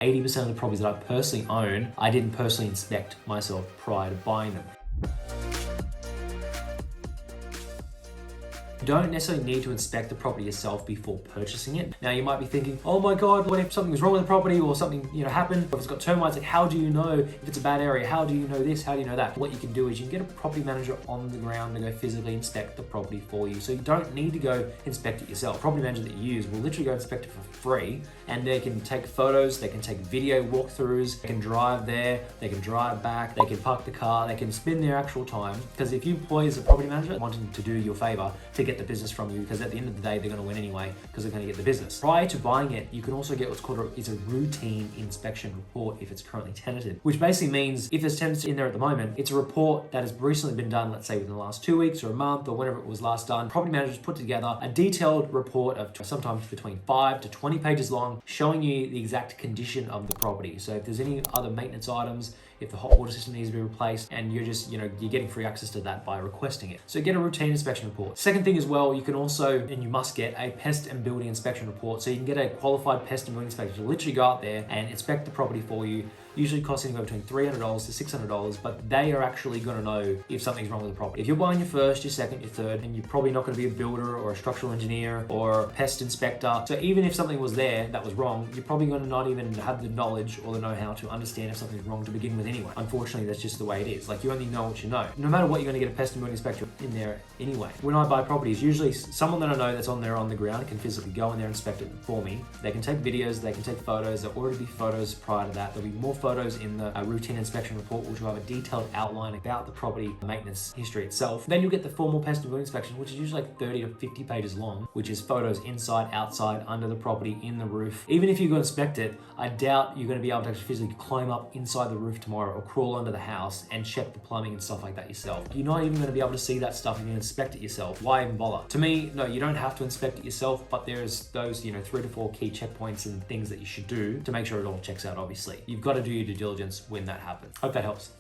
80% of the properties that I personally own, I didn't personally inspect myself prior to buying them. You don't necessarily need to inspect the property yourself before purchasing it. Now you might be thinking, oh my God, what if something was wrong with the property or something happened? If it's got termites, like how do you know if it's a bad area? How do you know this? How do you know that? What you can do is you can get a property manager on the ground to go physically inspect the property for you. So you don't need to go inspect it yourself. Property manager that you use will literally go inspect it for free, and they can take photos, they can take video walkthroughs, they can drive there, they can drive back, they can park the car, they can spend their actual time. Because if you employ as a property manager wanting to do you a favor to get the business from you, because at the end of the day they're going to win anyway because they're going to get the business. Prior to buying it, you can also get what's called a routine inspection report if it's currently tenanted, which basically means if there's tenants in there at the moment, it's a report that has recently been done, let's say within the last 2 weeks or a month or whenever it was last done. Property managers put together a detailed report of sometimes between 5 to 20 pages long, showing you the exact condition of the property. So if there's any other maintenance items, if the hot water system needs to be replaced, and you're just, you're getting free access to that by requesting it. So get a routine inspection report. Second thing as well, you can also, and you must get a pest and building inspection report. So you can get a qualified pest and building inspector to literally go out there and inspect the property for you, usually costing between $300 to $600, but they are actually going to know if something's wrong with the property. If you're buying your first, your second, your third, and you're probably not going to be a builder or a structural engineer or a pest inspector. So even if something was there that was wrong, you're probably going to not even have the knowledge or the know-how to understand if something's wrong to begin with anyway. Unfortunately, that's just the way it is. Like, you only know what you know. No matter what, you're going to get a pest and building inspector in there anyway. When I buy properties, usually someone that I know that's on there on the ground can physically go in there and inspect it for me. They can take videos, they can take photos. There'll already be photos prior to that. There'll be more photos in the routine inspection report, which will have a detailed outline about the property maintenance history itself. Then you'll get the formal pest and building inspection, which is usually like 30 to 50 pages long, which is photos inside, outside, under the property, in the roof. Even if you go inspect it, I doubt you're going to be able to actually physically climb up inside the roof tomorrow or crawl under the house and check the plumbing and stuff like that yourself. You're not even going to be able to see that stuff if you inspect it yourself. Why even bother? To me, no, you don't have to inspect it yourself, but there's those 3 to 4 key checkpoints and things that you should do to make sure it all checks out. Obviously, you've got to do your due diligence when that happens. Hope that helps.